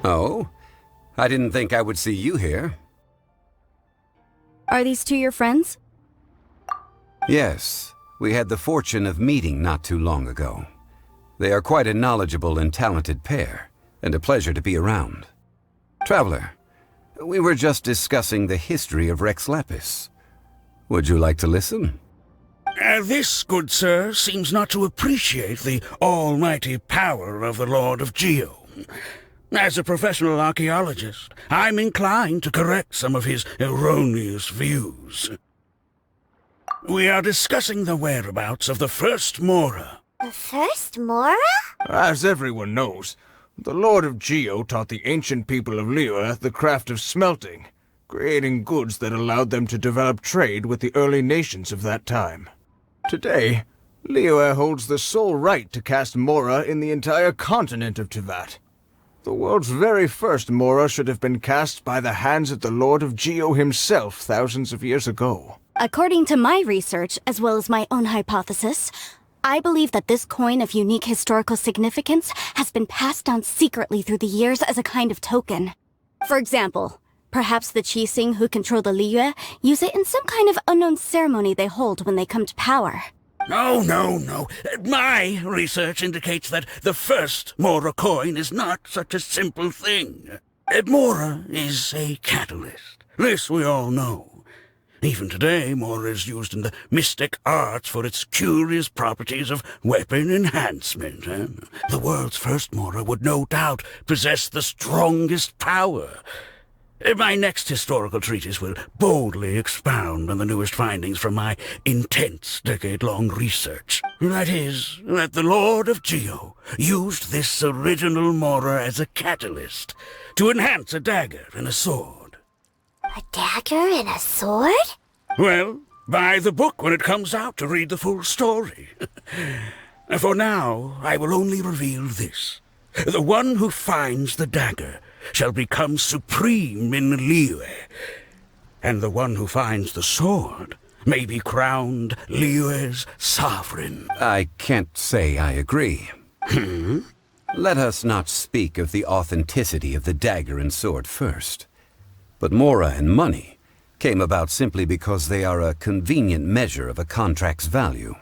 Oh? I didn't think I would see you here. Are these two your friends? Yes, we had the fortune of meeting not too long ago. They are quite a knowledgeable and talented pair, and a pleasure to be around. Traveler, we were just discussing the history of Rex Lapis. Would you like to listen? This, good sir, seems not to appreciate the almighty power of the Lord of Geo. As a professional archaeologist, I'm inclined to correct some of his erroneous views. We are discussing the whereabouts of the first Mora. The first Mora? As everyone knows, the Lord of Geo taught the ancient people of Liyue the craft of smelting, creating goods that allowed them to develop trade with the early nations of that time. Today, Liyue holds the sole right to cast Mora in the entire continent of Teyvat. The world's very first Mora should have been cast by the hands of the Lord of Geo himself thousands of years ago. According to my research, as well as my own hypothesis, I believe that this coin of unique historical significance has been passed down secretly through the years as a kind of token. For example, perhaps the Qixing who control the Liyue use it in some kind of unknown ceremony they hold when they come to power. No. My research indicates that the first Mora coin is not such a simple thing. Mora is a catalyst. This we all know. Even today, Mora is used in the mystic arts for its curious properties of weapon enhancement. The world's first Mora would no doubt possess the strongest power. My next historical treatise will boldly expound on the newest findings from my intense decade-long research. That is, that the Lord of Geo used this original Mora as a catalyst to enhance a dagger and a sword. A dagger and a sword? Well, buy the book when it comes out to read the full story. For now, I will only reveal this. The one who finds the dagger shall become supreme in Liyue, and the one who finds the sword may be crowned Liyue's sovereign. I can't say I agree. Let us not speak of the authenticity of the dagger and sword first. But Mora and money came about simply because they are a convenient measure of a contract's value.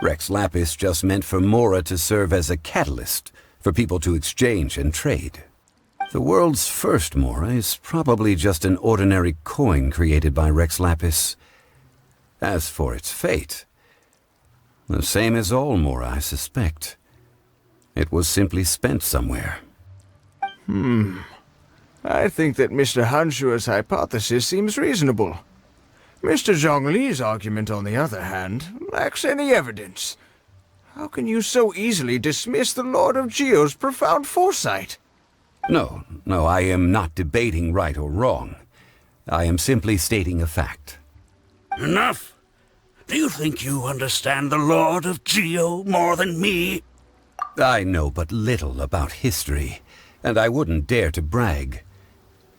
Rex Lapis just meant for Mora to serve as a catalyst for people to exchange and trade. The world's first Mora is probably just an ordinary coin created by Rex Lapis. As for its fate, the same as all Mora, I suspect. It was simply spent somewhere. I think that Mr. Hanshua's hypothesis seems reasonable. Mr. Zhongli's argument, on the other hand, lacks any evidence. How can you so easily dismiss the Lord of Geo's profound foresight? No, I am not debating right or wrong. I am simply stating a fact. Enough! Do you think you understand the Lord of Geo more than me? I know but little about history, and I wouldn't dare to brag.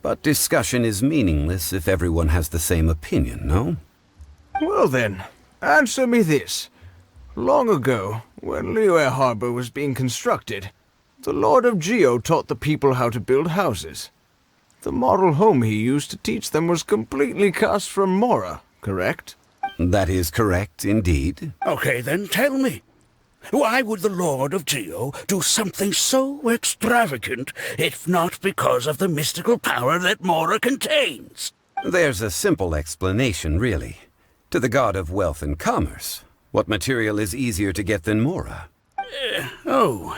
But discussion is meaningless if everyone has the same opinion, no? Well then, answer me this. Long ago, when Liyue Harbor was being constructed, the Lord of Geo taught the people how to build houses. The model home he used to teach them was completely cast from Mora, correct? That is correct, indeed. Okay, then tell me. Why would the Lord of Geo do something so extravagant, if not because of the mystical power that Mora contains? There's a simple explanation, really. To the god of wealth and commerce, what material is easier to get than Mora? Oh,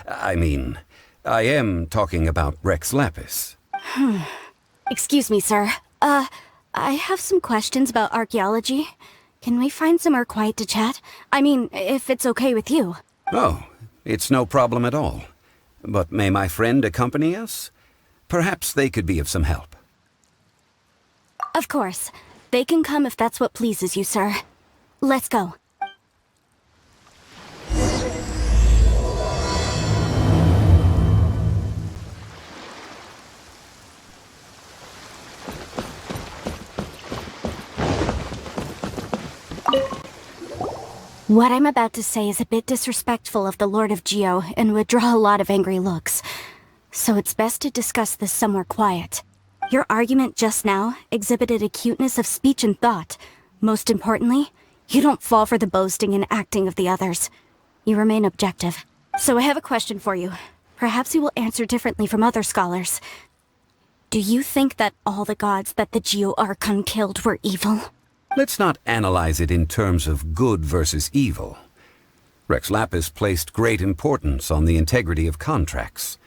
I mean, I am talking about Rex Lapis. Excuse me, sir. I have some questions about archaeology. Can we find somewhere quiet to chat? I mean, if it's okay with you. Oh, it's no problem at all. But may my friend accompany us? Perhaps they could be of some help. Of course. They can come if that's what pleases you, sir. Let's go. What I'm about to say is a bit disrespectful of the Lord of Geo and would draw a lot of angry looks. So it's best to discuss this somewhere quiet. Your argument just now exhibited acuteness of speech and thought. Most importantly, you don't fall for the boasting and acting of the others. You remain objective. So I have a question for you. Perhaps you will answer differently from other scholars. Do you think that all the gods that the Geo Archon killed were evil? Let's not analyze it in terms of good versus evil. Rex Lapis placed great importance on the integrity of contracts.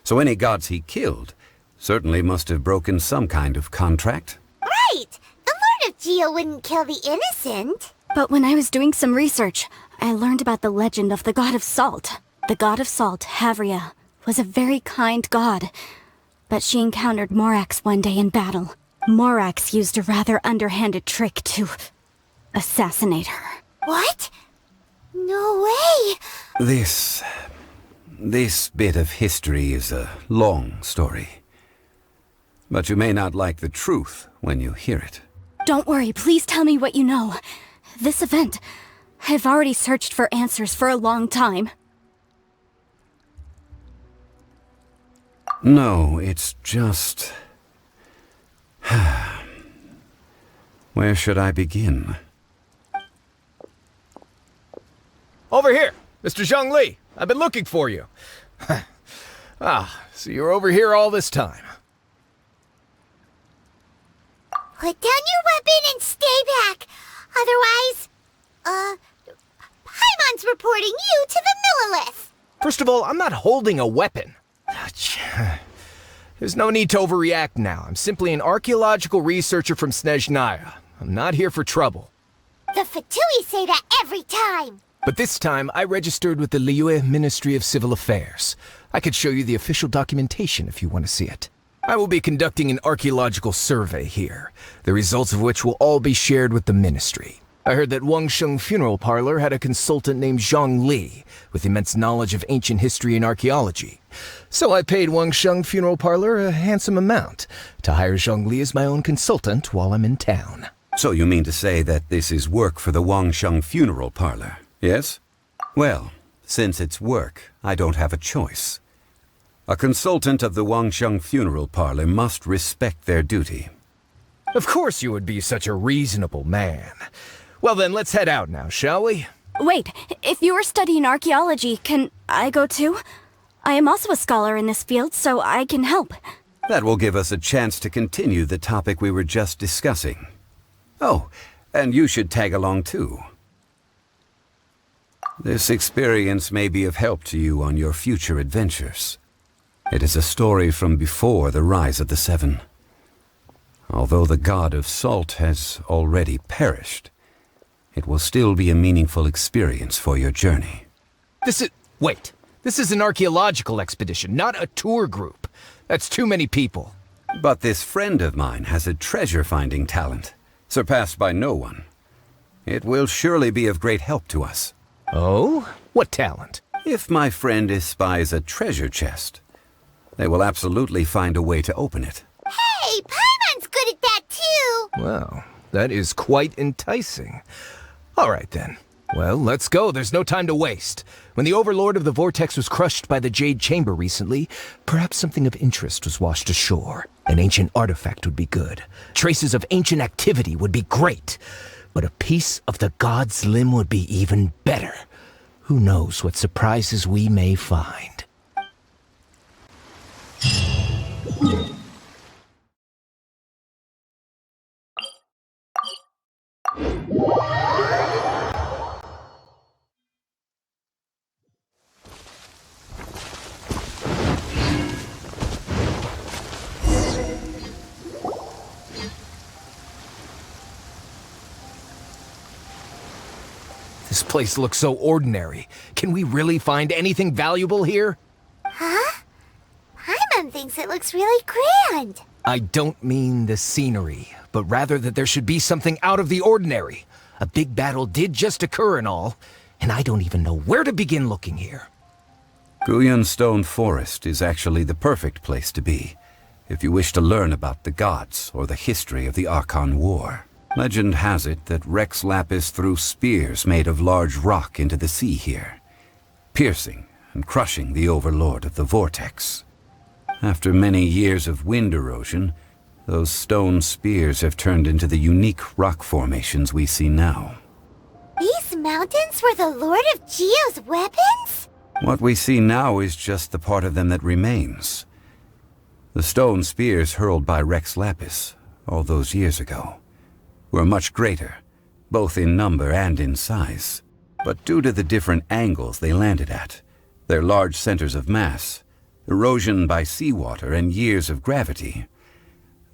So any gods he killed certainly must have broken some kind of contract. Right! The Lord of Geo wouldn't kill the innocent. But when I was doing some research, I learned about the legend of the god of salt. The god of salt, Havria, was a very kind god. But she encountered Morax one day in battle. Morax used a rather underhanded trick to assassinate her. What? No way! This bit of history is a long story. But you may not like the truth when you hear it. Don't worry, please tell me what you know. This event, I've already searched for answers for a long time. No, it's just... Where should I begin? Over here, Mr. Zhongli. I've been looking for you. So you're over here all this time. Put down your weapon and stay back. Otherwise, Paimon's reporting you to the Millilith. First of all, I'm not holding a weapon. There's no need to overreact now. I'm simply an archaeological researcher from Snezhnaya. I'm not here for trouble. The Fatui say that every time. But this time, I registered with the Liyue Ministry of Civil Affairs. I could show you the official documentation if you want to see it. I will be conducting an archaeological survey here, the results of which will all be shared with the ministry. I heard that Wangsheng Funeral Parlor had a consultant named Zhongli, with immense knowledge of ancient history and archaeology. So I paid Wangsheng Funeral Parlor a handsome amount to hire Zhongli as my own consultant while I'm in town. So you mean to say that this is work for the Wangsheng Funeral Parlor, yes? Well, since it's work, I don't have a choice. A consultant of the Wangsheng Funeral Parlor must respect their duty. Of course you would be such a reasonable man. Well then, let's head out now, shall we? Wait, if you are studying archaeology, can I go too? I am also a scholar in this field, so I can help. That will give us a chance to continue the topic we were just discussing. Oh, and you should tag along too. This experience may be of help to you on your future adventures. It is a story from before the rise of the Seven. Although the god of salt has already perished, it will still be a meaningful experience for your journey. Wait. This is an archaeological expedition, not a tour group. That's too many people. But this friend of mine has a treasure-finding talent, surpassed by no one. It will surely be of great help to us. Oh? What talent? If my friend espies a treasure chest, they will absolutely find a way to open it. Hey, Paimon's good at that too. Well, that is quite enticing. All right then. Well, let's go. There's no time to waste. When the Overlord of the Vortex was crushed by the Jade Chamber recently, perhaps something of interest was washed ashore. An ancient artifact would be good. Traces of ancient activity would be great. But a piece of the god's limb would be even better. Who knows what surprises we may find. This place looks so ordinary. Can we really find anything valuable here? Huh? Paimon thinks it looks really grand. I don't mean the scenery, but rather that there should be something out of the ordinary. A big battle did just occur and all, and I don't even know where to begin looking here. Guyan Stone Forest is actually the perfect place to be, if you wish to learn about the gods or the history of the Archon War. Legend has it that Rex Lapis threw spears made of large rock into the sea here, piercing and crushing the Overlord of the Vortex. After many years of wind erosion, those stone spears have turned into the unique rock formations we see now. These mountains were the Lord of Geo's weapons? What we see now is just the part of them that remains. The stone spears hurled by Rex Lapis all those years ago were much greater, both in number and in size. But due to the different angles they landed at, their large centers of mass, erosion by seawater, and years of gravity,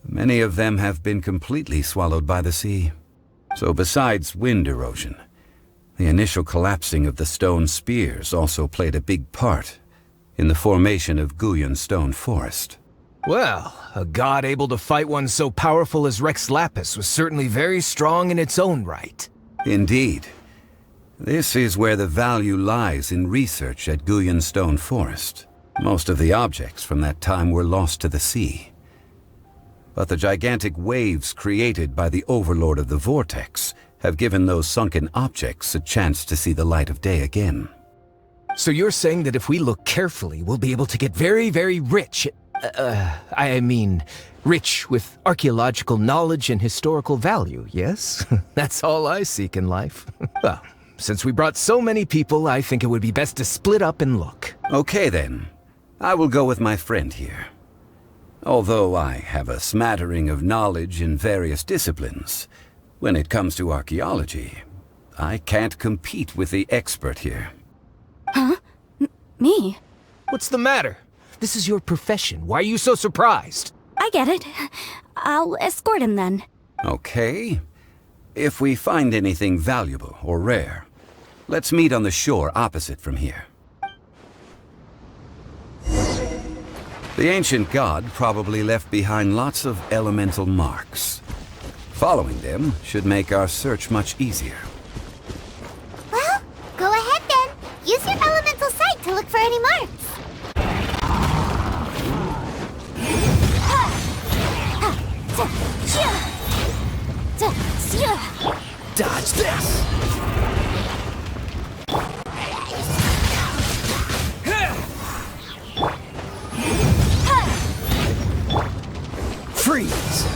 many of them have been completely swallowed by the sea. So besides wind erosion, the initial collapsing of the stone spears also played a big part in the formation of Guyan Stone Forest. Well, a god able to fight one so powerful as Rex Lapis was certainly very strong in its own right. Indeed. This is where the value lies in research at Guyan Stone Forest. Most of the objects from that time were lost to the sea. But the gigantic waves created by the Overlord of the Vortex have given those sunken objects a chance to see the light of day again. So you're saying that if we look carefully, we'll be able to get very, very rich. Rich with archaeological knowledge and historical value, yes? That's all I seek in life. Well, since we brought so many people, I think it would be best to split up and look. Okay then. I will go with my friend here. Although I have a smattering of knowledge in various disciplines, when it comes to archaeology, I can't compete with the expert here. Huh? Me? What's the matter? This is your profession. Why are you so surprised? I get it. I'll escort him then. Okay. If we find anything valuable or rare, let's meet on the shore opposite from here. The ancient god probably left behind lots of elemental marks. Following them should make our search much easier. Well, go ahead then. Use your elemental sight to look for any marks. Dodge this! Freeze!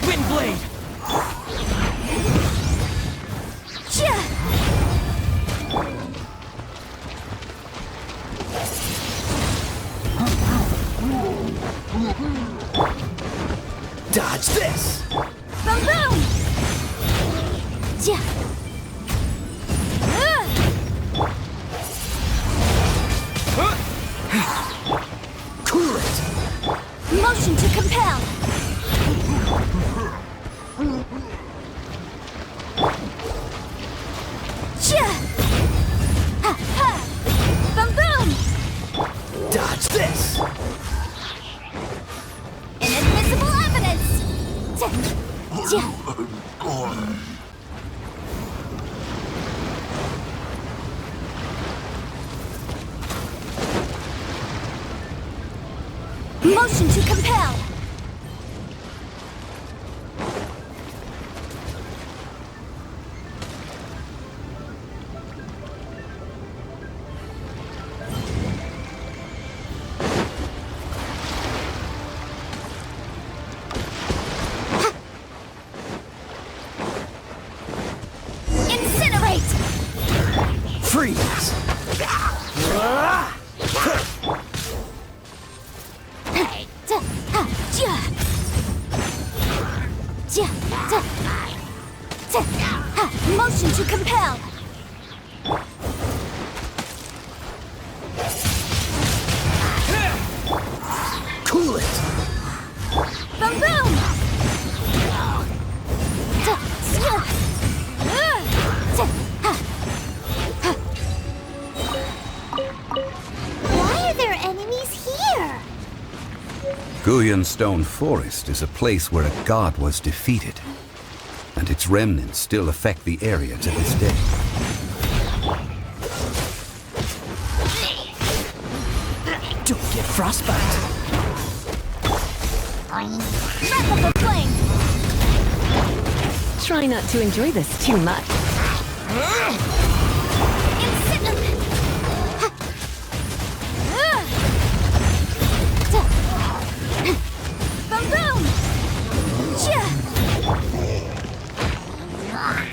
Windblade! Dodge this! Boom boom! Cool it! Motion to compel! Boom boom! Dodge this! Inadmissible evidence! Motion to compel! Incinerate! Freeze! Motion to compel! Cool it! Boom boom! Guyan Stone Forest is a place where a god was defeated, and its remnants still affect the area to this day. Don't get frostbite. Wrap up the flame! Try not to enjoy this too much. Boom boom!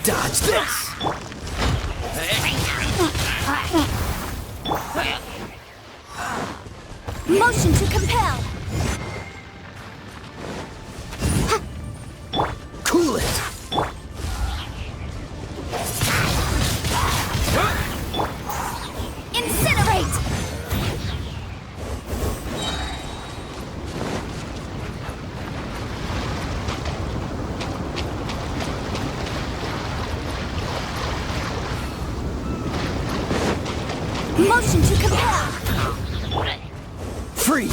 Dodge this! Motion to compel! Cool it! Incinerate! Motion to compel! Freeze!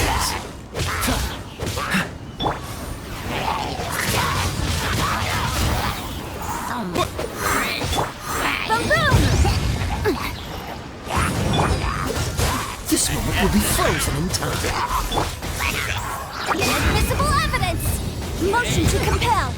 Boom boom! This moment will be frozen in time. Inadmissible evidence! Motion to compel!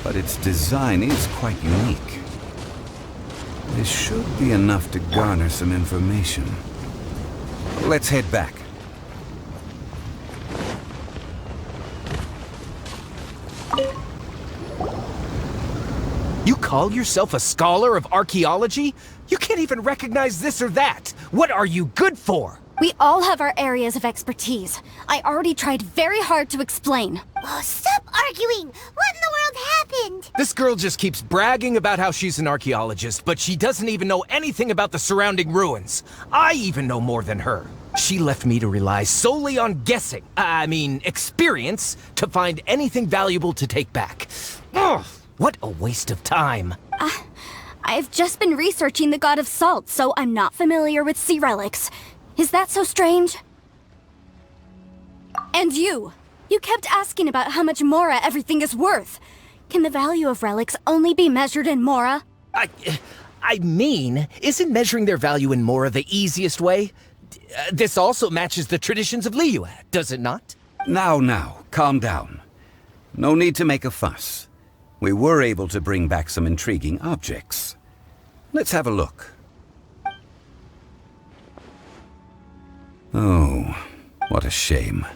But its design is quite unique. This should be enough to garner some information. Let's head back. You call yourself a scholar of archaeology? You can't even recognize this or that. What are you good for? We all have our areas of expertise. I already tried very hard to explain. Oh, stop arguing! What in the world happened? This girl just keeps bragging about how she's an archaeologist, but she doesn't even know anything about the surrounding ruins. I even know more than her. She left me to rely solely on guessing, experience, to find anything valuable to take back. Ugh, what a waste of time. I've just been researching the god of salt, so I'm not familiar with sea relics. Is that so strange? And you kept asking about how much Mora everything is worth. Can the value of relics only be measured in Mora? Isn't measuring their value in Mora the easiest way? This also matches the traditions of Liyue, does it not? Now, calm down. No need to make a fuss. We were able to bring back some intriguing objects. Let's have a look. Oh, what a shame.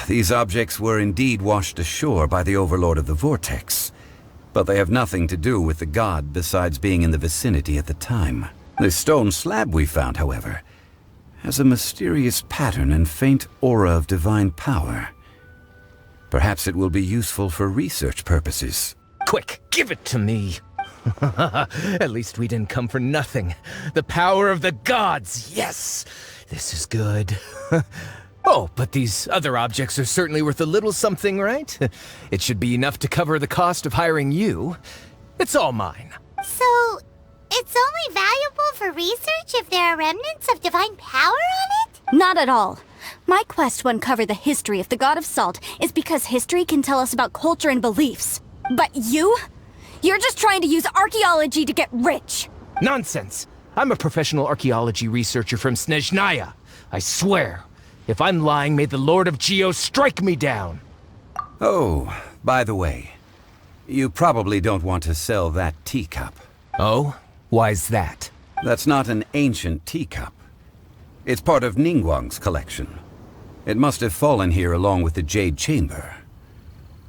These objects were indeed washed ashore by the Overlord of the Vortex, but they have nothing to do with the god besides being in the vicinity at the time. The stone slab we found, however, has a mysterious pattern and faint aura of divine power. Perhaps it will be useful for research purposes. Quick, give it to me. At least we didn't come for nothing. The power of the gods, yes! This is good. Oh, but these other objects are certainly worth a little something, right? It should be enough to cover the cost of hiring you. It's all mine. So, it's only valuable for research if there are remnants of divine power on it? Not at all. My quest to uncover the history of the god of salt is because history can tell us about culture and beliefs. But you're just trying to use archaeology to get rich. Nonsense! I'm a professional archaeology researcher from Snezhnaya. I swear. If I'm lying, may the Lord of Geo strike me down. Oh, by the way, you probably don't want to sell that teacup. Oh? Why's that? That's not an ancient teacup. It's part of Ningguang's collection. It must have fallen here along with the Jade Chamber.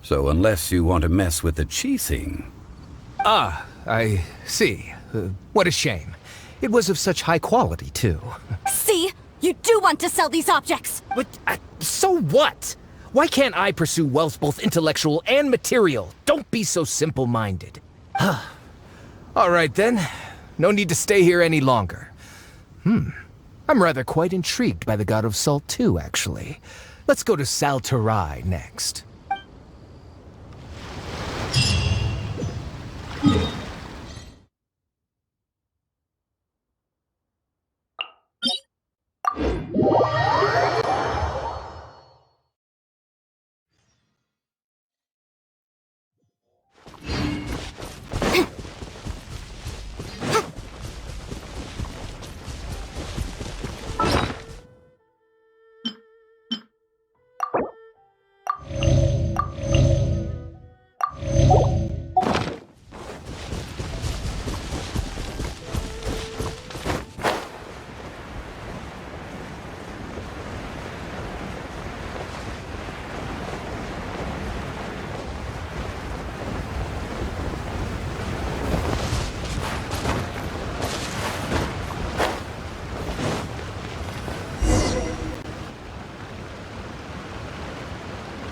So unless you want to mess with the Qixing... Ah, I see. What a shame. It was of such high quality, too. See? You do want to sell these objects! But, so what? Why can't I pursue wealth both intellectual and material? Don't be so simple-minded. All right, then. No need to stay here any longer. I'm rather quite intrigued by the God of Salt, too, actually. Let's go to Sal Tarai next.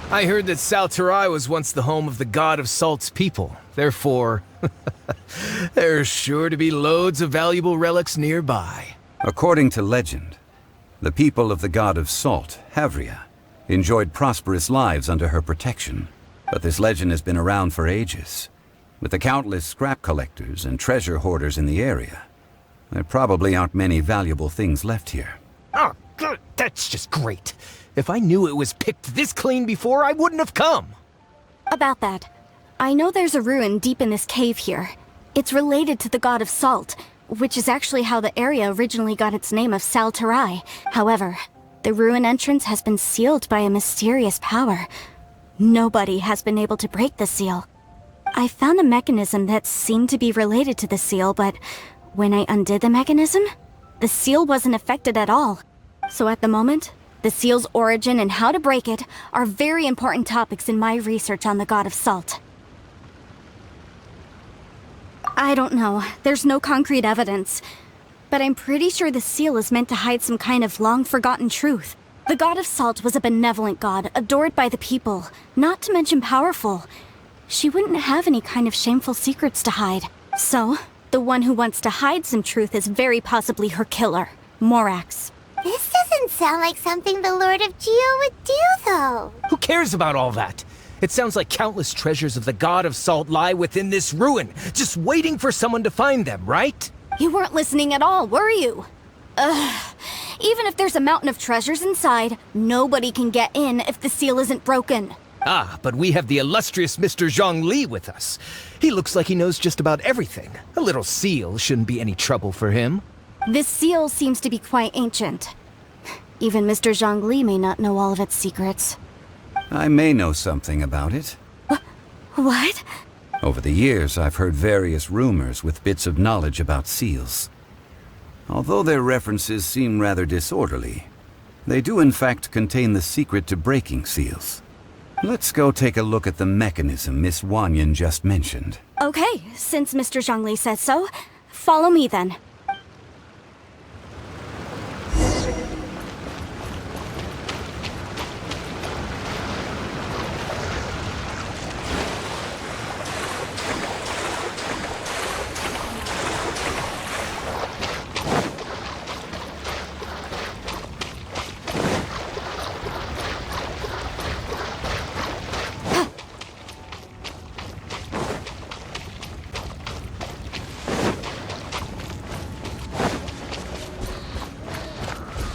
I heard that Sal Tarai was once the home of the God of Salt's people. Therefore, there's sure to be loads of valuable relics nearby. According to legend, the people of the God of Salt, Havria, enjoyed prosperous lives under her protection. But this legend has been around for ages. With the countless scrap collectors and treasure hoarders in the area, there probably aren't many valuable things left here. Oh, good. That's just great. If I knew it was picked this clean before, I wouldn't have come. About that, I know there's a ruin deep in this cave here. It's related to the God of Salt, which is actually how the area originally got its name of Sal Tarai. However, the ruin entrance has been sealed by a mysterious power. Nobody has been able to break the seal. I found a mechanism that seemed to be related to the seal, but when I undid the mechanism, the seal wasn't affected at all. So at the moment, the seal's origin and how to break it are very important topics in my research on the God of Salt. I don't know, there's no concrete evidence, but I'm pretty sure the seal is meant to hide some kind of long-forgotten truth. The God of Salt was a benevolent god, adored by the people, not to mention powerful. She wouldn't have any kind of shameful secrets to hide. So, the one who wants to hide some truth is very possibly her killer, Morax. This doesn't sound like something the Lord of Geo would do, though. Who cares about all that? It sounds like countless treasures of the God of Salt lie within this ruin, just waiting for someone to find them, right? You weren't listening at all, were you? Even if there's a mountain of treasures inside, nobody can get in if the seal isn't broken. Ah, but we have the illustrious Mr. Zhongli with us. He looks like he knows just about everything. A little seal shouldn't be any trouble for him. This seal seems to be quite ancient. Even Mr. Zhongli may not know all of its secrets. I may know something about it. What? Over the years, I've heard various rumors with bits of knowledge about seals. Although their references seem rather disorderly, they do in fact contain the secret to breaking seals. Let's go take a look at the mechanism Miss Wanyan just mentioned. Okay, since Mr. Zhongli says so, follow me then.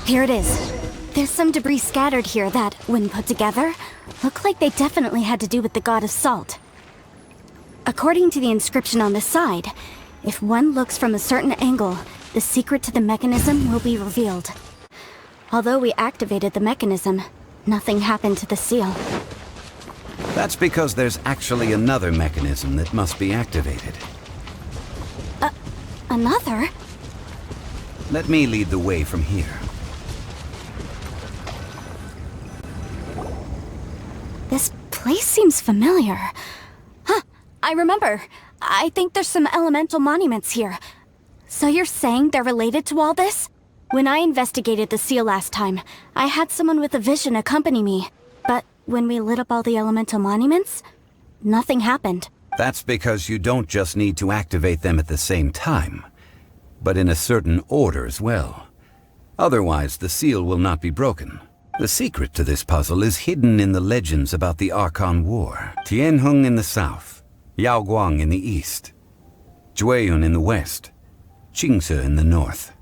Here it is. There's some debris scattered here that, when put together, look like they definitely had to do with the God of Salt. According to the inscription on the side, if one looks from a certain angle, the secret to the mechanism will be revealed. Although we activated the mechanism, nothing happened to the seal. That's because there's actually another mechanism that must be activated. Another? Let me lead the way from here. place seems familiar. Huh, I remember. I think there's some elemental monuments here. So you're saying they're related to all this? When I investigated the seal last time, I had someone with a vision accompany me. But when we lit up all the elemental monuments, nothing happened. That's because you don't just need to activate them at the same time, but in a certain order as well. Otherwise, the seal will not be broken. The secret to this puzzle is hidden in the legends about the Archon War. Tianheng in the south, Yaoguang in the east, Jueyun in the west, Qingce in the north.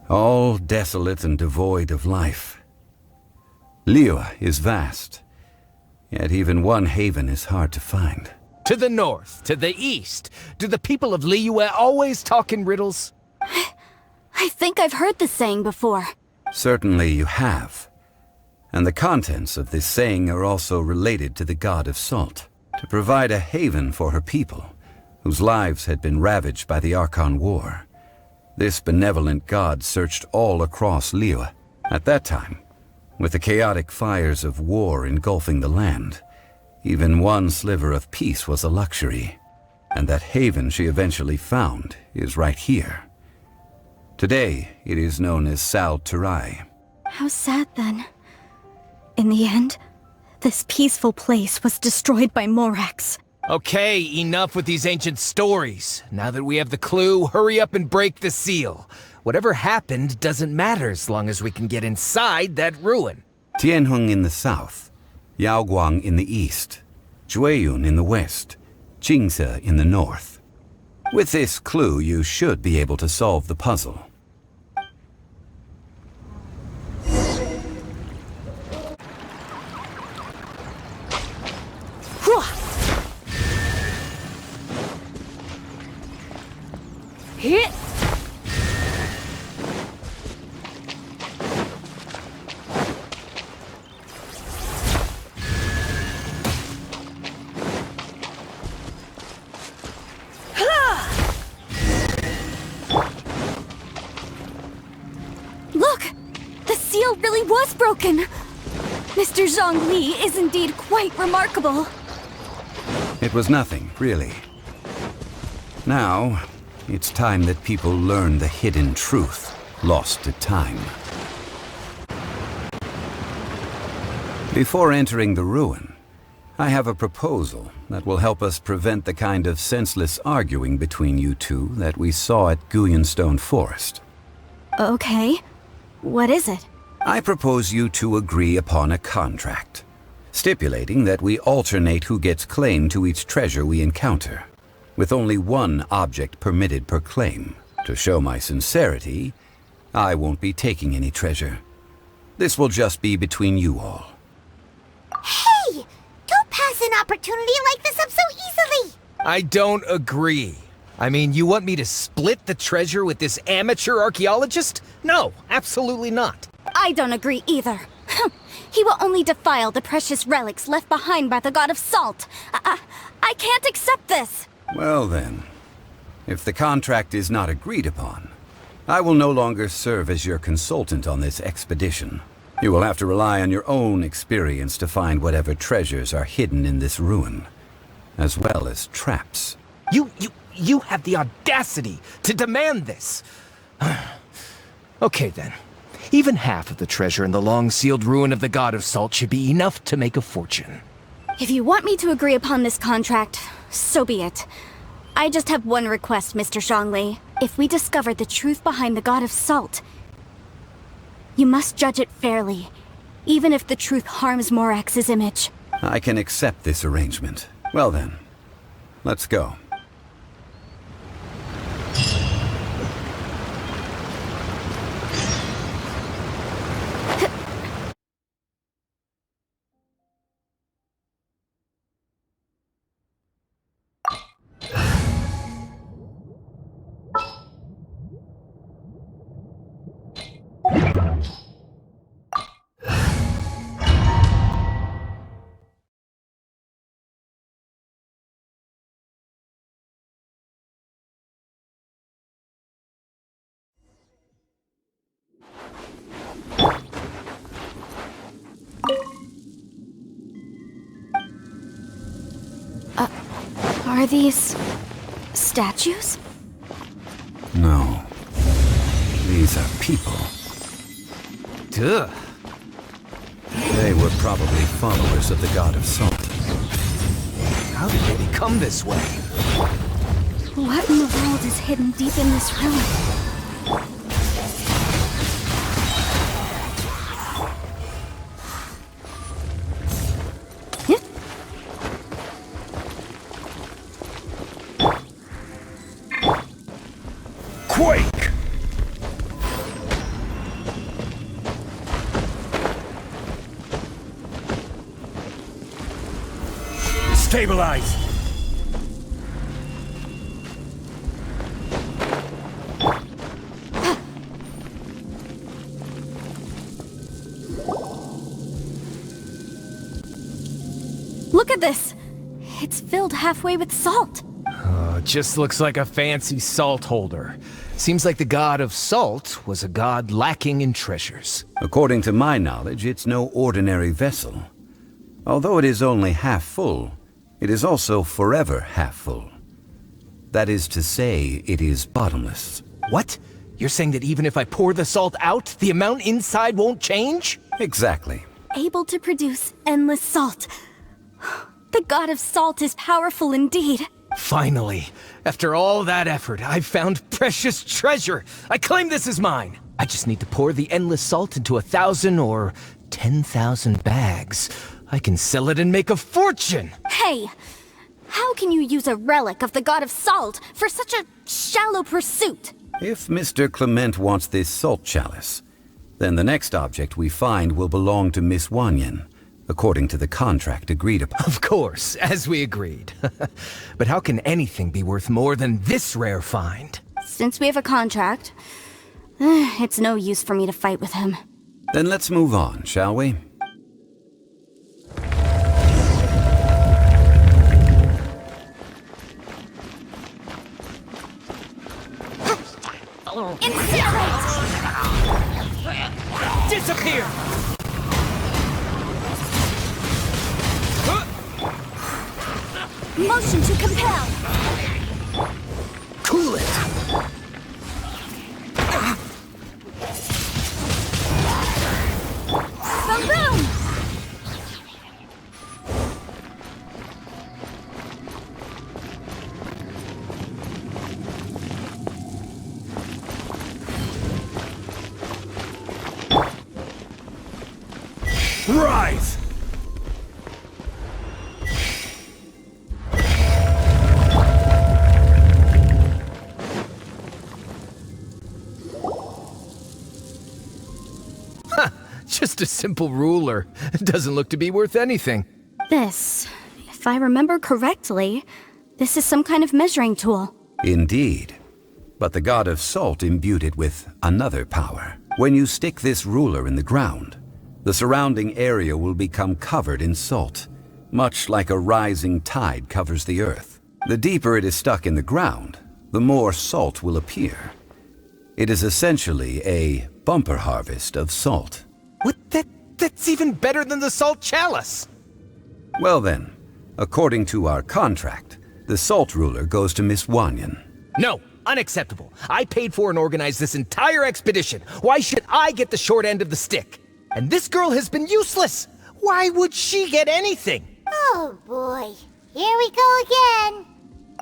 All desolate and devoid of life. Liyue is vast, yet even one haven is hard to find. To the north, to the east. Do the people of Liyue always talk in riddles? I think I've heard this saying before. Certainly you have. And the contents of this saying are also related to the god of salt, to provide a haven for her people, whose lives had been ravaged by the Archon War. This benevolent god searched all across Liyue. At that time, with the chaotic fires of war engulfing the land, even one sliver of peace was a luxury. And that haven she eventually found is right here. Today, it is known as Sal Turai. How sad then. In the end, this peaceful place was destroyed by Morax. Okay, enough with these ancient stories. Now that we have the clue, hurry up and break the seal. Whatever happened doesn't matter as long as we can get inside that ruin. Tianheng in the south, Yaoguang in the east, Jueyun in the west, Qingce in the north. With this clue, you should be able to solve the puzzle. Hit! Look! The seal really was broken! Mr. Zhongli is indeed quite remarkable. It was nothing, really. Now, it's time that people learn the hidden truth lost to time. Before entering the ruin, I have a proposal that will help us prevent the kind of senseless arguing between you two that we saw at Guyonstone Forest. Okay. What is it? I propose you two agree upon a contract, stipulating that we alternate who gets claim to each treasure we encounter, with only one object permitted per claim. To show my sincerity, I won't be taking any treasure. This will just be between you all. Hey! Don't pass an opportunity like this up so easily! I don't agree. I mean, you want me to split the treasure with this amateur archaeologist? No, absolutely not. I don't agree either. He will only defile the precious relics left behind by the god of salt. I can't accept this. Well then, if the contract is not agreed upon, I will no longer serve as your consultant on this expedition. You will have to rely on your own experience to find whatever treasures are hidden in this ruin, as well as traps. You have the audacity to demand this. Okay then. Even half of the treasure in the long-sealed ruin of the God of Salt should be enough to make a fortune. If you want me to agree upon this contract, so be it. I just have one request, Mr. Zhongli. If we discover the truth behind the God of Salt, you must judge it fairly, even if the truth harms Morax's image. I can accept this arrangement. Well then, let's go. Are these statues? No. These are people. Duh. They were probably followers of the god of salt. How did they become this way? What in the world is hidden deep in this ruin? Quake! Stabilize! Look at this! It's filled halfway with salt. Just looks like a fancy salt holder. Seems like the god of salt was a god lacking in treasures. According to my knowledge, it's no ordinary vessel. Although it is only half full, it is also forever half full. That is to say, it is bottomless. What? You're saying that even if I pour the salt out, the amount inside won't change? Exactly. Able to produce endless salt. The god of salt is powerful indeed. Finally, after all that effort, I've found precious treasure. I claim this as mine. I just need to pour the endless salt into 1,000 or 10,000 bags. I can sell it and make a fortune. Hey, how can you use a relic of the god of salt for such a shallow pursuit? If Mr. Clement wants this salt chalice, then the next object we find will belong to Miss Wanyan, according to the contract agreed upon. Of course, as we agreed. But how can anything be worth more than this rare find? Since we have a contract, it's no use for me to fight with him. Then let's move on, shall we? Incinerate! Disappear! Motion to compel! Cool it! Boom! Rise! Just a simple ruler. It doesn't look to be worth anything. This, if I remember correctly, this is some kind of measuring tool. Indeed. But the god of salt imbued it with another power. When you stick this ruler in the ground, the surrounding area will become covered in salt, much like a rising tide covers the earth. The deeper it is stuck in the ground, the more salt will appear. It is essentially a bumper harvest of salt. What? That's even better than the salt chalice! Well then, according to our contract, the salt ruler goes to Miss Wanyan. No, unacceptable. I paid for and organized this entire expedition. Why should I get the short end of the stick? And this girl has been useless! Why would she get anything? Oh boy. Here we go again.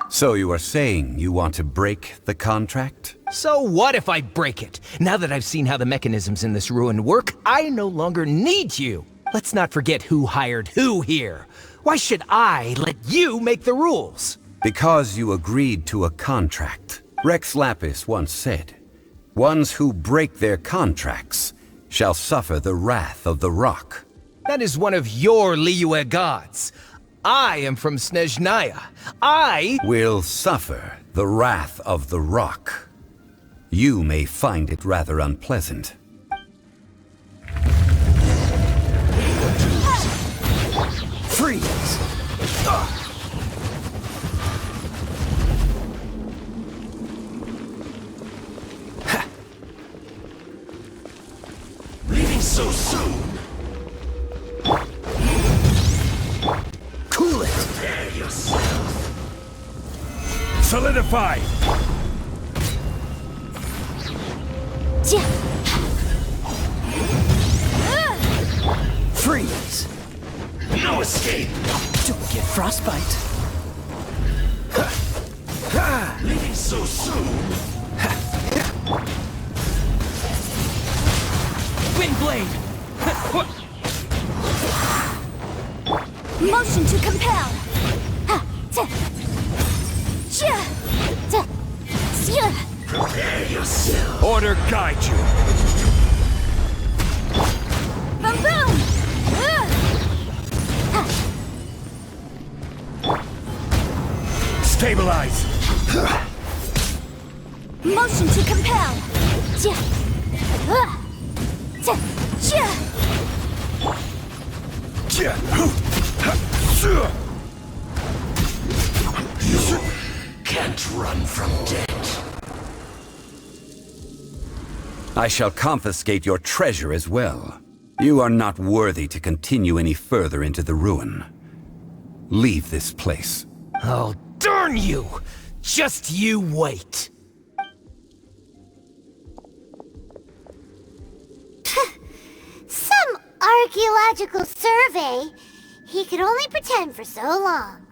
So you are saying you want to break the contract? So what if I break it? Now that I've seen how the mechanisms in this ruin work, I no longer need you. Let's not forget who hired who here. Why should I let you make the rules? Because you agreed to a contract. Rex Lapis once said, "Ones who break their contracts shall suffer the wrath of the rock." That is one of your Liyue gods. I am from Snezhnaya. I will suffer the wrath of the rock. You may find it rather unpleasant. freeze. Leaving so soon. Cool it. Prepare yourself. Solidify! Freeze! No escape! Don't get frostbite. Leaving so soon! Wind blade! Motion to compel. Prepare yourself! Order guide you. Boom boom. Stabilize! Motion to compel. You can't run from death. I shall confiscate your treasure as well. You are not worthy to continue any further into the ruin. Leave this place. Oh, darn you! Just you wait. Some archaeological survey. He could only pretend for so long.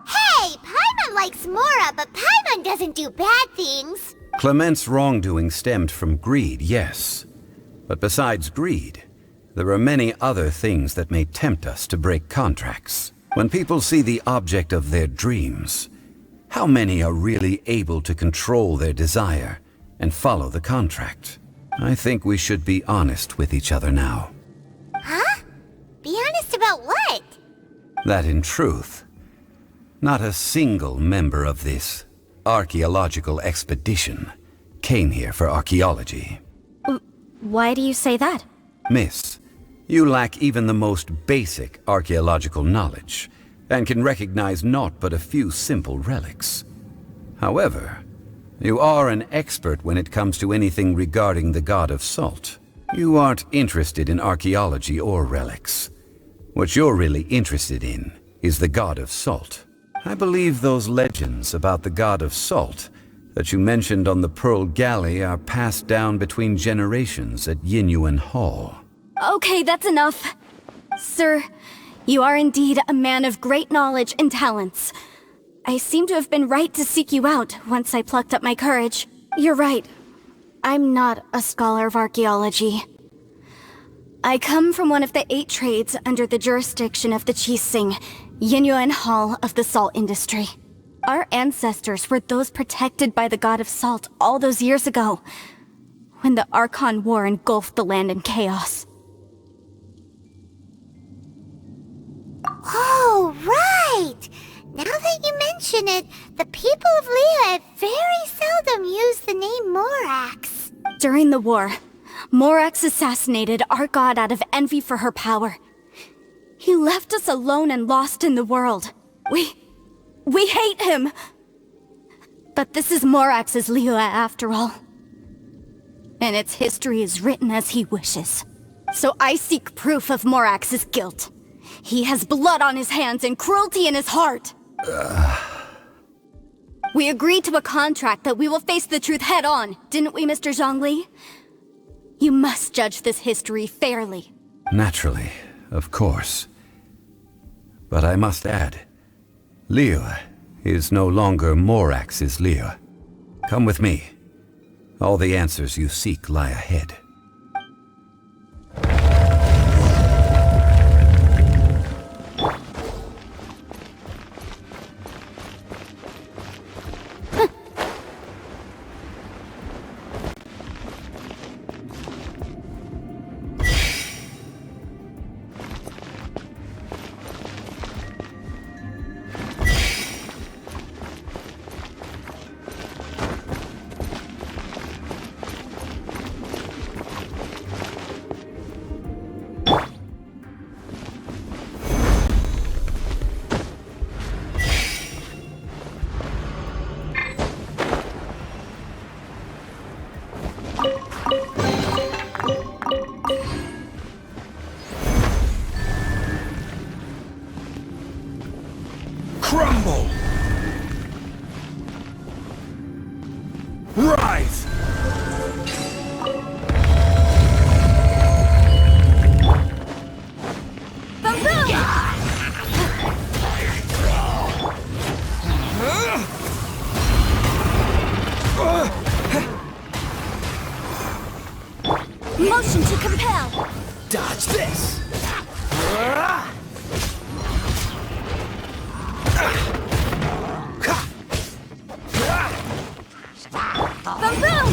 Hey, Paimon likes Mora, but Paimon doesn't do bad things. Clement's wrongdoing stemmed from greed, yes. But besides greed, there are many other things that may tempt us to break contracts. When people see the object of their dreams, how many are really able to control their desire and follow the contract? I think we should be honest with each other now. Huh? Be honest about what? That in truth, not a single member of this archaeological expedition came here for archaeology. Why do you say that? Miss, you lack even the most basic archaeological knowledge, and can recognize naught but a few simple relics. However, you are an expert when it comes to anything regarding the god of salt. You aren't interested in archaeology or relics. What you're really interested in is the god of salt. I believe those legends about the god of salt that you mentioned on the Pearl Galley are passed down between generations at Yinyuan Hall. Okay, that's enough. Sir, you are indeed a man of great knowledge and talents. I seem to have been right to seek you out once I plucked up my courage. You're right. I'm not a scholar of archaeology. I come from one of the 8 trades under the jurisdiction of the Qixing, Yinyuan Hall of the salt industry. Our ancestors were those protected by the god of salt all those years ago, when the Archon War engulfed the land in chaos. Oh, right! Now that you mention it, the people of Liyue very seldom use the name Morax. During the war, Morax assassinated our god out of envy for her power. He left us alone and lost in the world. We hate him! But this is Morax's Liyue after all. And its history is written as he wishes. So I seek proof of Morax's guilt. He has blood on his hands and cruelty in his heart. We agreed to a contract that we will face the truth head on, didn't we, Mr. Zhongli? You must judge this history fairly. Naturally, of course. But I must add, Liyue is no longer Morax's Liyue. Come with me. All the answers you seek lie ahead. Motion to compel! Dodge this! Boom boom!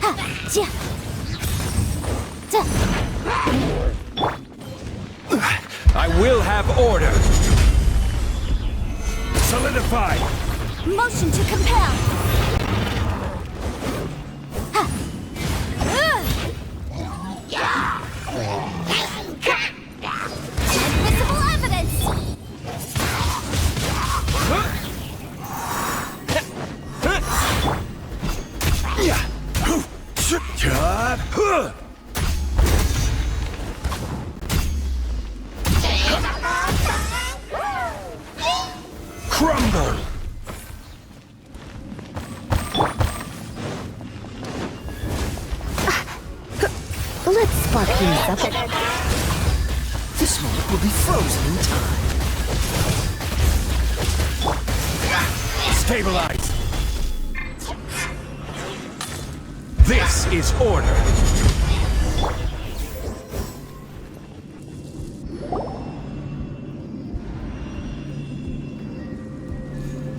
Ha! Ja! Ja! I will have order! Solidify! Motion to compel! Ha! Invisible evidence! Crumble! Let's spark things up. This moment will be frozen in time. Stabilize! This is order!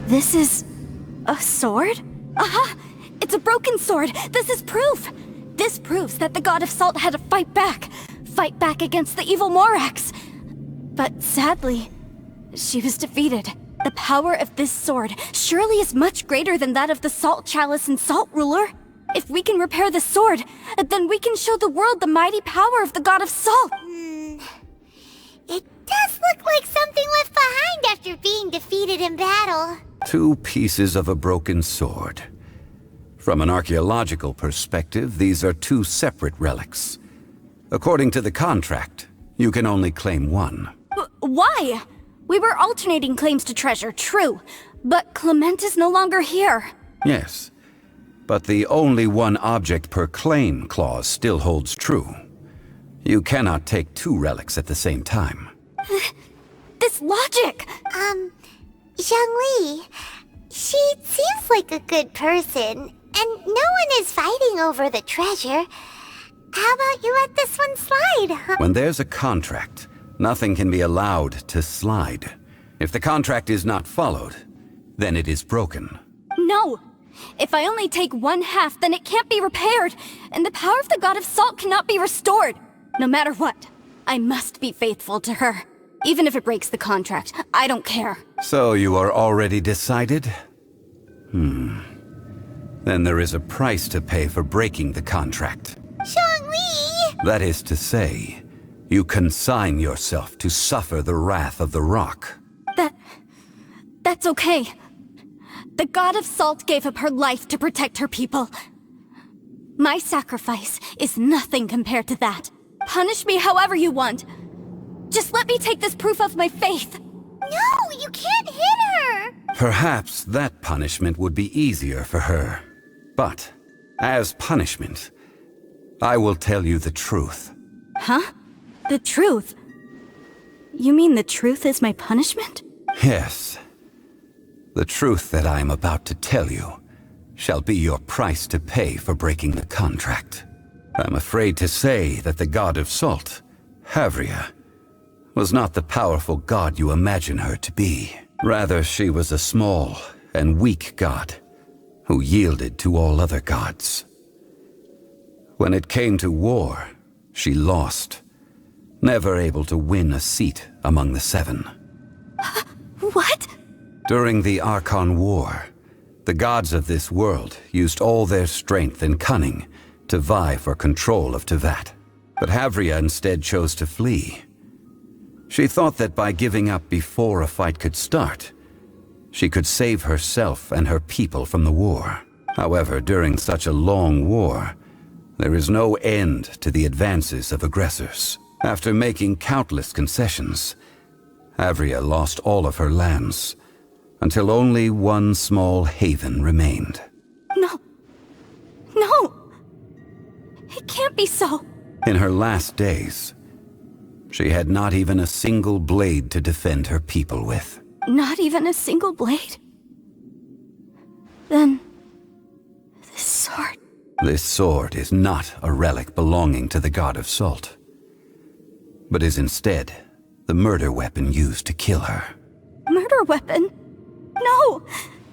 This is a sword? Aha! It's a broken sword! This is proof! This proves that the god of salt had to fight back against the evil Morax. But sadly, she was defeated. The power of this sword surely is much greater than that of the Salt Chalice and Salt Ruler. If we can repair the sword, then we can show the world the mighty power of the god of salt. It does look like something left behind after being defeated in battle. 2 pieces of a broken sword. From an archaeological perspective, these are 2 separate relics. According to the contract, you can only claim one. Why? We were alternating claims to treasure, true. But Clement is no longer here. Yes, but the only one object per claim clause still holds true. You cannot take 2 relics at the same time. This logic! Zhongli, she seems like a good person, and no one is fighting over the treasure. How about you let this one slide, huh? When there's a contract, nothing can be allowed to slide. If the contract is not followed, then it is broken. No! If I only take 1/2, then it can't be repaired, and the power of the god of salt cannot be restored. No matter what, I must be faithful to her. Even if it breaks the contract, I don't care. So you are already decided? Then there is a price to pay for breaking the contract. Zhongli! That is to say, you consign yourself to suffer the wrath of the rock. That's okay. The god of salt gave up her life to protect her people. My sacrifice is nothing compared to that. Punish me however you want. Just let me take this proof of my faith. No, you can't hit her! Perhaps that punishment would be easier for her. But, as punishment, I will tell you the truth. Huh? The truth? You mean the truth is my punishment? Yes. The truth that I am about to tell you shall be your price to pay for breaking the contract. I'm afraid to say that the god of salt, Havria, was not the powerful god you imagine her to be. Rather, she was a small and weak god who yielded to all other gods. When it came to war, she lost, never able to win a seat among the 7. What? During the Archon War, the gods of this world used all their strength and cunning to vie for control of Tevat. But Havria instead chose to flee. She thought that by giving up before a fight could start, she could save herself and her people from the war. However, during such a long war, there is no end to the advances of aggressors. After making countless concessions, Havria lost all of her lands, until only one small haven remained. No. No! It can't be so. In her last days, she had not even a single blade to defend her people with. Not even a single blade? Then... this sword... This sword is not a relic belonging to the god of salt, but is instead the murder weapon used to kill her. Murder weapon? No!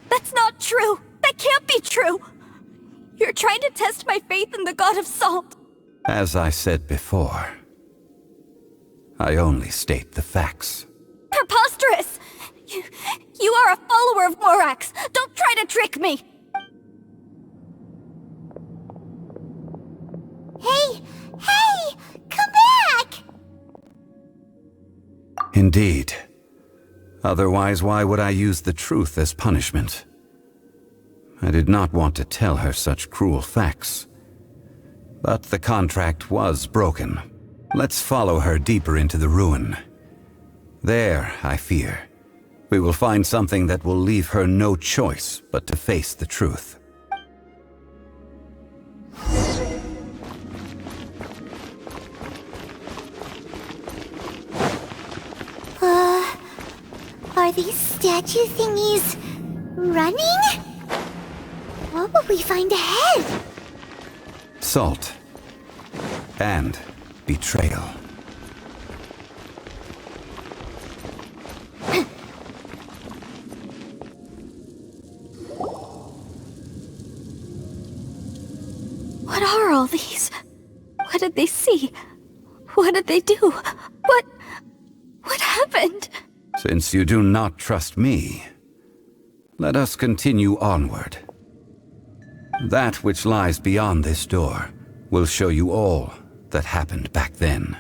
That's not true! That can't be true! You're trying to test my faith in the god of salt! As I said before, I only state the facts. Preposterous! You are a follower of Morax! Don't try to trick me! Hey! Hey! Come back! Indeed. Otherwise, why would I use the truth as punishment? I did not want to tell her such cruel facts. But the contract was broken. Let's follow her deeper into the ruin. There, I fear, we will find something that will leave her no choice but to face the truth. Are these statue thingies running? What will we find ahead? Salt. And betrayal. What are all these? What did they see? What did they do? What happened? Since you do not trust me, let us continue onward. That which lies beyond this door will show you all that happened back then.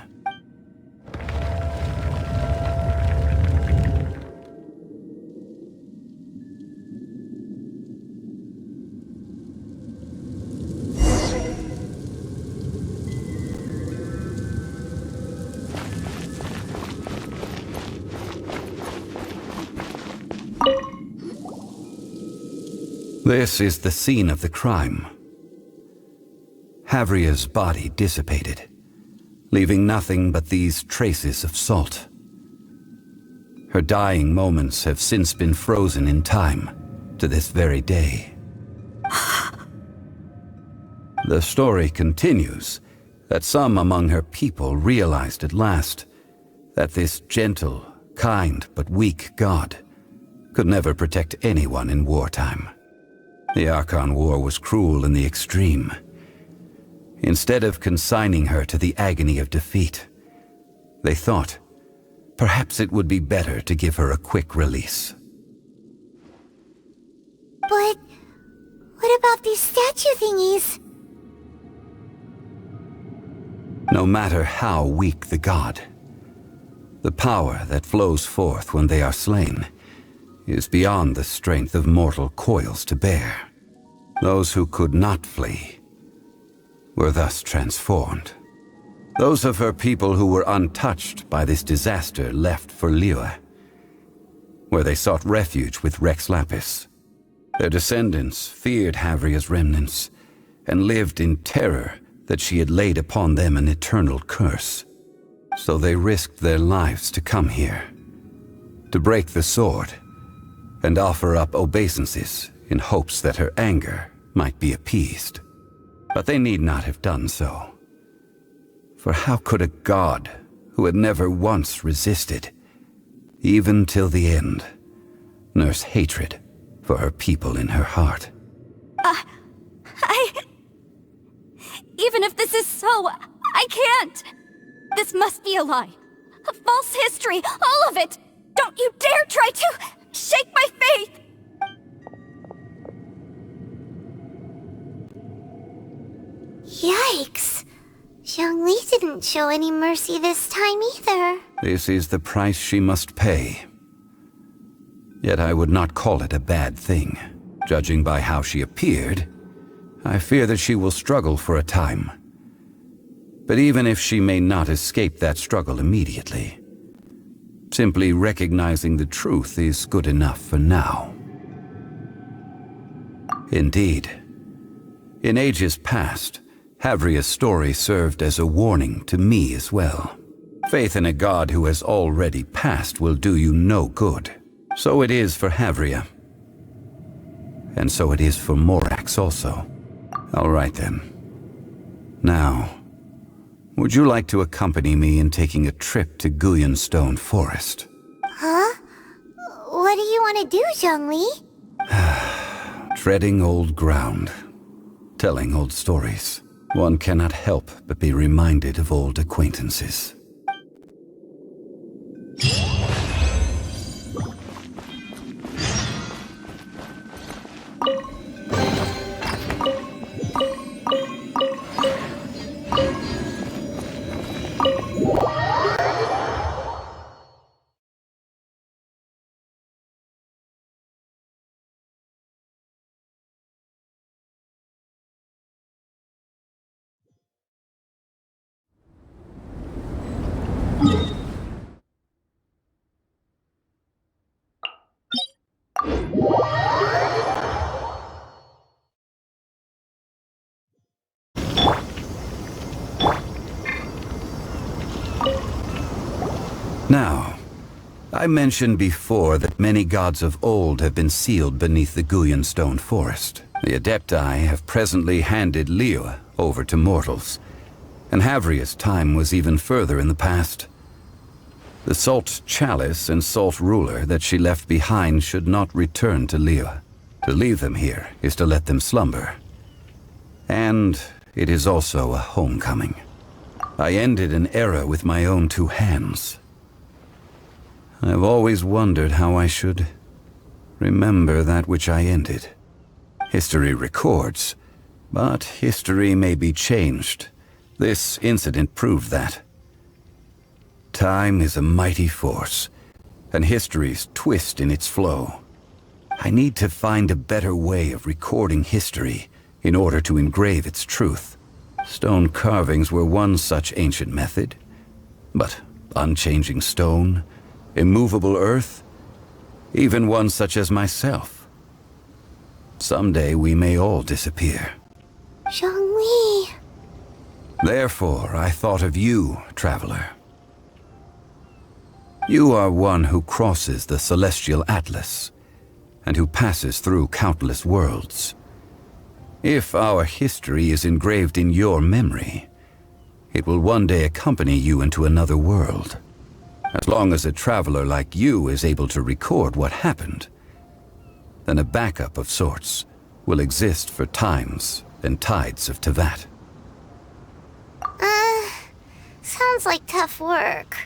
This is the scene of the crime. Havria's body dissipated, leaving nothing but these traces of salt. Her dying moments have since been frozen in time to this very day. The story continues that some among her people realized at last that this gentle, kind, but weak god could never protect anyone in wartime. The Archon War was cruel in the extreme. Instead of consigning her to the agony of defeat, they thought perhaps it would be better to give her a quick release. But what about these statue thingies? No matter how weak the god, the power that flows forth when they are slain is beyond the strength of mortal coils to bear. Those who could not flee were thus transformed. Those of her people who were untouched by this disaster left for Liyue, where they sought refuge with Rex Lapis. Their descendants feared Havria's remnants and lived in terror that she had laid upon them an eternal curse. So they risked their lives to come here, to break the sword and offer up obeisances in hopes that her anger might be appeased. But they need not have done so. For how could a god who had never once resisted, even till the end, nurse hatred for her people in her heart? Even if this is so, I can't! This must be a lie. A false history, all of it! Don't you dare try to shake my faith! Yikes. Zhongli didn't show any mercy this time either. This is the price she must pay. Yet I would not call it a bad thing. Judging by how she appeared, I fear that she will struggle for a time. But even if she may not escape that struggle immediately, simply recognizing the truth is good enough for now. Indeed, in ages past, Havria's story served as a warning to me as well. Faith in a god who has already passed will do you no good. So it is for Havria. And so it is for Morax also. All right then. Now, would you like to accompany me in taking a trip to Guyan Stone Forest? Huh? What do you want to do, Zhongli? Treading old ground, telling old stories. One cannot help but be reminded of old acquaintances. Now, I mentioned before that many gods of old have been sealed beneath the Guyan Stone Forest. The Adepti have presently handed Liyue over to mortals, and Havria's time was even further in the past. The Salt Chalice and Salt Ruler that she left behind should not return to Liyue. To leave them here is to let them slumber. And it is also a homecoming. I ended an era with my own two hands. I've always wondered how I should remember that which I ended. History records, but history may be changed. This incident proved that. Time is a mighty force, and history's twist in its flow. I need to find a better way of recording history in order to engrave its truth. Stone carvings were one such ancient method, but unchanging stone, immovable earth, even one such as myself. Someday we may all disappear. Zhongli. Therefore, I thought of you, traveler. You are one who crosses the celestial atlas, and who passes through countless worlds. If our history is engraved in your memory, it will one day accompany you into another world. As long as a traveler like you is able to record what happened, then a backup of sorts will exist for times and tides of Teyvat. Sounds like tough work.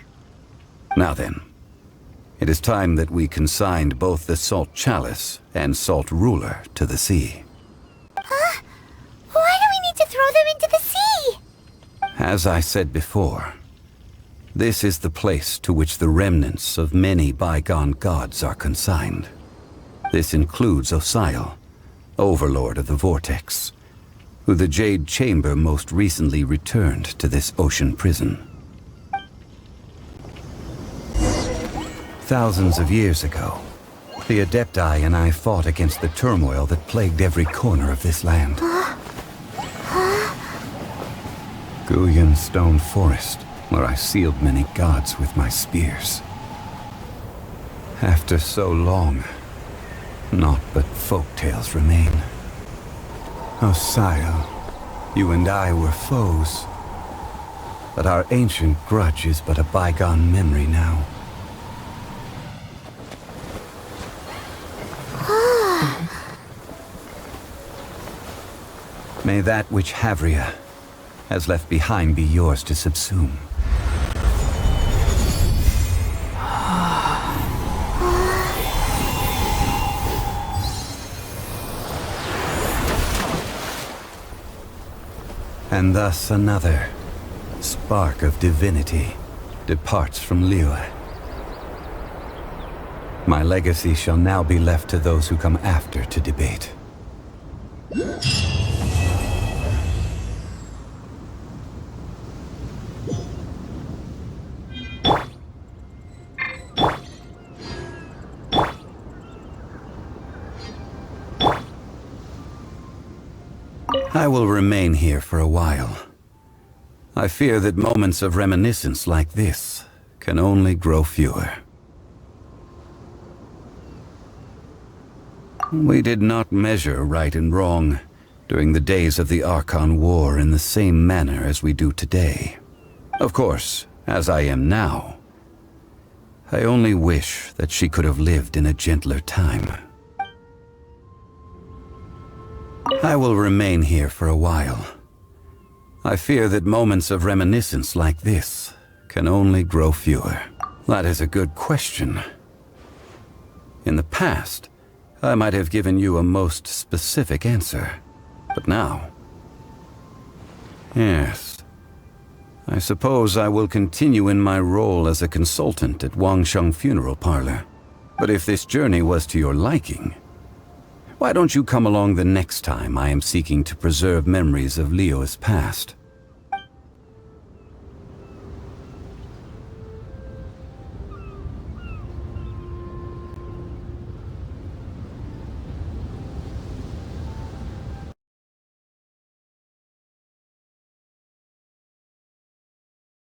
Now then, it is time that we consigned both the Salt Chalice and Salt Ruler to the sea. Huh? Why do we need to throw them into the sea? As I said before, this is the place to which the remnants of many bygone gods are consigned. This includes Osial, Overlord of the Vortex, who the Jade Chamber most recently returned to this ocean prison. Thousands of years ago, the Adepti and I fought against the turmoil that plagued every corner of this land. Guyan Stone Forest, where I sealed many gods with my spears. After so long, naught but folk tales remain. Osial, you and I were foes, but our ancient grudge is but a bygone memory now. May that which Havria has left behind be yours to subsume. And thus another spark of divinity departs from Liyue. My legacy shall now be left to those who come after to debate. I will remain here for a while. I fear that moments of reminiscence like this can only grow fewer. We did not measure right and wrong, during the days of the Archon War in the same manner as we do today. Of course, as I am now, I only wish that she could have lived in a gentler time. I will remain here for a while. I fear that moments of reminiscence like this can only grow fewer. That is a good question. In the past, I might have given you a most specific answer. But now... Yes. I suppose I will continue in my role as a consultant at Wangsheng Funeral Parlor. But if this journey was to your liking, why don't you come along the next time I am seeking to preserve memories of Liyue's past?